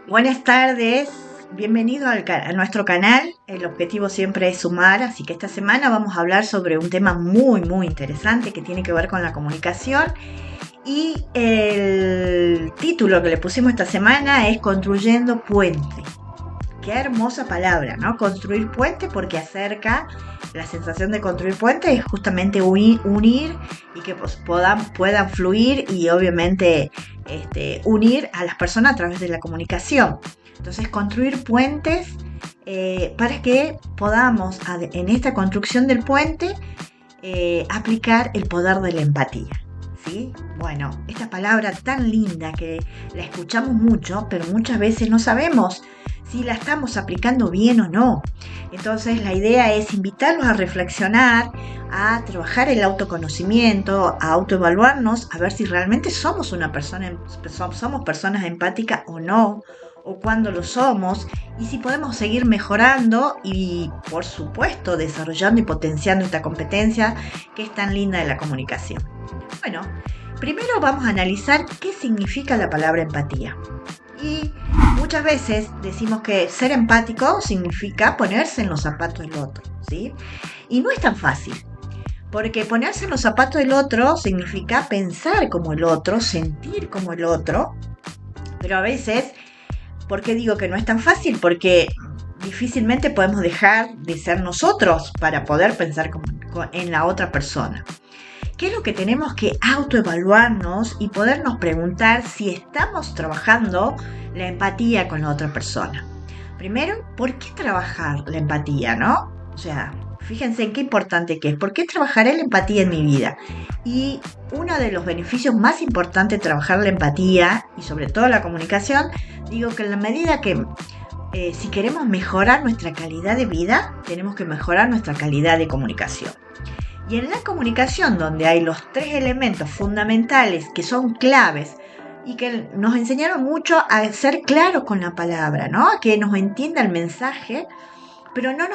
Buenas tardes, bienvenido a nuestro canal. El objetivo siempre es sumar, así que esta semana vamos a hablar sobre un tema muy interesante que tiene que ver con la comunicación. Y el título que le pusimos esta semana es Construyendo Puente. Qué hermosa palabra, ¿no? Construir puente, porque acerca la sensación de construir puente es justamente unir y que puedan fluir y obviamente unir a las personas a través de la comunicación. Entonces, construir puentes para que podamos, en esta construcción del puente, aplicar el poder de la empatía. ¿Sí? Bueno, esta palabra tan linda que la escuchamos mucho, pero muchas veces no sabemos si la estamos aplicando bien o no. Entonces la idea es invitarlos a reflexionar, a trabajar el autoconocimiento, a autoevaluarnos, a ver si realmente somos personas empáticas o no, o cuándo lo somos, y si podemos seguir mejorando y, por supuesto, desarrollando y potenciando esta competencia que es tan linda de la comunicación. Bueno, primero vamos a analizar qué significa la palabra empatía. Y muchas veces decimos que ser empático significa ponerse en los zapatos del otro, ¿sí? Y no es tan fácil, porque ponerse en los zapatos del otro significa pensar como el otro, sentir como el otro, pero a veces, ¿por qué digo que no es tan fácil? Porque difícilmente podemos dejar de ser nosotros para poder pensar en la otra persona. ¿Qué es lo que tenemos que autoevaluarnos y podernos preguntar si estamos trabajando la empatía con la otra persona? Primero, ¿por qué trabajar la empatía, no? O sea, fíjense en qué importante que es. ¿Por qué trabajaré la empatía en mi vida? Y uno de los beneficios más importantes de trabajar la empatía y sobre todo la comunicación, digo que en la medida que si queremos mejorar nuestra calidad de vida, tenemos que mejorar nuestra calidad de comunicación. Y en la comunicación, donde hay los tres elementos fundamentales que son claves y que nos enseñaron mucho a ser claros con la palabra, ¿no? A que nos entienda el mensaje, pero no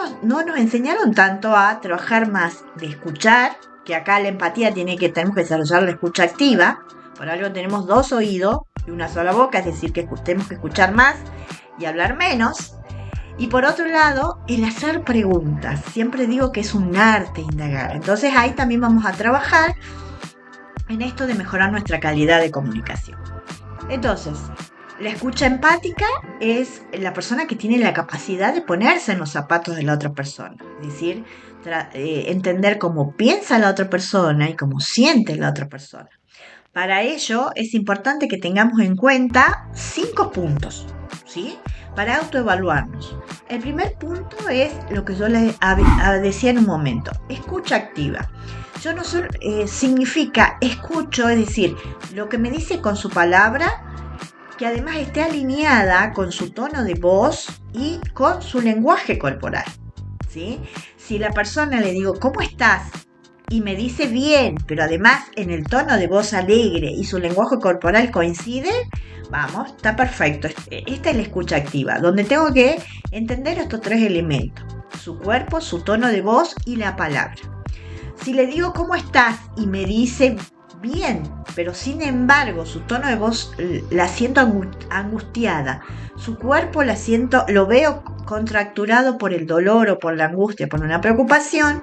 nos enseñaron tanto a trabajar más de escuchar, que acá la empatía tenemos que desarrollar la escucha activa. Por algo tenemos 2 oídos y una sola boca, es decir, que tenemos que escuchar más y hablar menos. Y por otro lado, el hacer preguntas. Siempre digo que es un arte indagar. Entonces ahí también vamos a trabajar en esto de mejorar nuestra calidad de comunicación. Entonces, la escucha empática es la persona que tiene la capacidad de ponerse en los zapatos de la otra persona. Es decir, entender cómo piensa la otra persona y cómo siente la otra persona. Para ello es importante que tengamos en cuenta 5 puntos, ¿sí? Para autoevaluarnos. El primer punto es lo que yo les decía en un momento, escucha activa. Yo no solo significa escucho, es decir, lo que me dice con su palabra, que además esté alineada con su tono de voz y con su lenguaje corporal, ¿sí? Si la persona le digo, ¿cómo estás? Y me dice bien, pero además en el tono de voz alegre y su lenguaje corporal coincide, vamos, está perfecto. Esta es la escucha activa, donde tengo que entender estos 3 elementos: su cuerpo, su tono de voz y la palabra. Si le digo ¿cómo estás? Y me dice bien, pero sin embargo su tono de voz la siento angustiada, su cuerpo lo veo contracturado por el dolor o por la angustia, por una preocupación,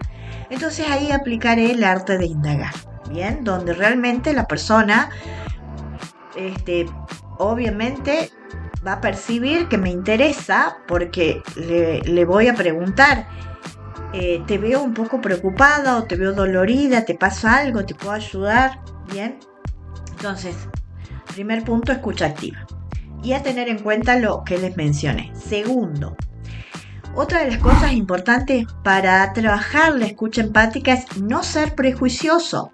entonces ahí aplicaré el arte de indagar, ¿bien? Donde realmente la persona obviamente va a percibir que me interesa, porque le voy a preguntar, te veo un poco preocupada o te veo dolorida, ¿te pasa algo? ¿Te puedo ayudar? ¿Bien? Entonces, primer punto, escucha activa. Y a tener en cuenta lo que les mencioné. Segundo, otra de las cosas importantes para trabajar la escucha empática es no ser prejuicioso.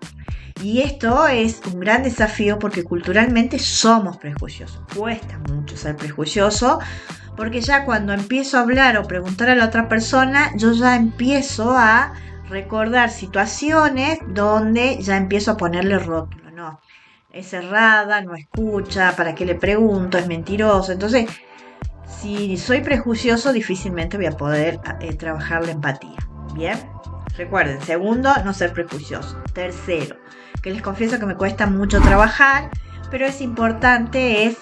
Y esto es un gran desafío porque culturalmente somos prejuiciosos. Cuesta mucho ser prejuicioso porque ya cuando empiezo a hablar o preguntar a la otra persona, yo ya empiezo a recordar situaciones donde ya empiezo a ponerle rótulo. No, es cerrada, no escucha, ¿para qué le pregunto? Es mentiroso. Entonces, si soy prejuicioso, difícilmente voy a poder trabajar la empatía. ¿Bien? Recuerden, segundo, no ser prejuicioso. Tercero, que les confieso que me cuesta mucho trabajar, pero es importante, es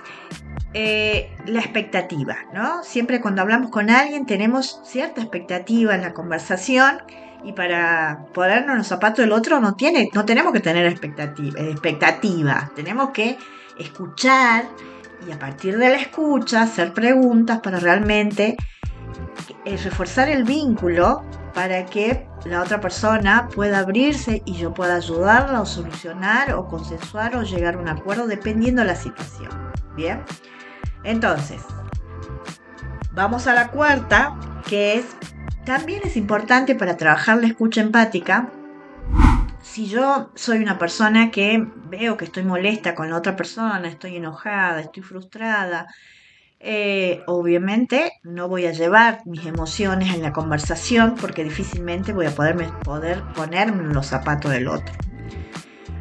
la expectativa, ¿no? Siempre cuando hablamos con alguien tenemos cierta expectativa en la conversación y para ponernos en los zapatos del otro no tenemos que tener expectativa, tenemos que escuchar y a partir de la escucha hacer preguntas para realmente reforzar el vínculo para que la otra persona pueda abrirse y yo pueda ayudarla o solucionar o consensuar o llegar a un acuerdo dependiendo de la situación. Bien, entonces vamos a la cuarta, que también es importante para trabajar la escucha empática. Si yo soy una persona que veo que estoy molesta con la otra persona, estoy enojada, estoy frustrada, obviamente no voy a llevar mis emociones en la conversación porque difícilmente voy a poder ponerme en los zapatos del otro.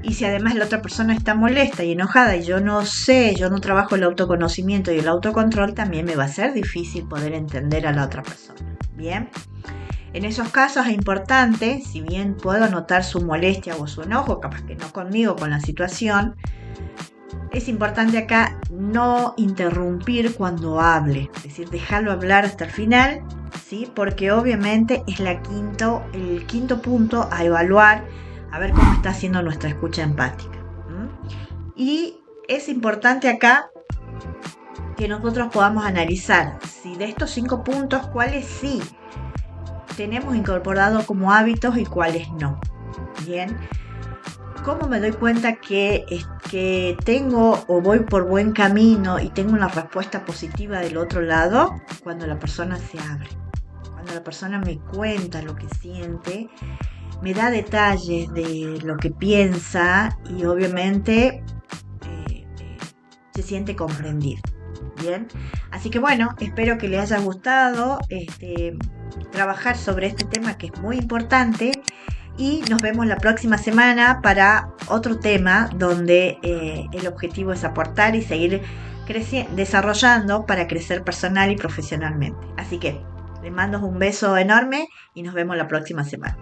Y si además la otra persona está molesta y enojada y yo no trabajo el autoconocimiento y el autocontrol, también me va a ser difícil poder entender a la otra persona. Bien, en esos casos es importante, si bien puedo notar su molestia o su enojo, capaz que no conmigo, con la situación, es importante acá no interrumpir cuando hable, es decir, dejarlo hablar hasta el final, ¿sí? Porque obviamente es el quinto punto a evaluar, a ver cómo está haciendo nuestra escucha empática. Y es importante acá que nosotros podamos analizar si de estos 5 puntos, cuáles sí tenemos incorporado como hábitos y cuáles no. Bien. ¿Cómo me doy cuenta que tengo o voy por buen camino y tengo una respuesta positiva del otro lado? Cuando la persona se abre, cuando la persona me cuenta lo que siente, me da detalles de lo que piensa y obviamente se siente comprendido. Bien, así que bueno, espero que les haya gustado trabajar sobre este tema que es muy importante. Y nos vemos la próxima semana para otro tema donde el objetivo es aportar y seguir desarrollando para crecer personal y profesionalmente. Así que les mando un beso enorme y nos vemos la próxima semana.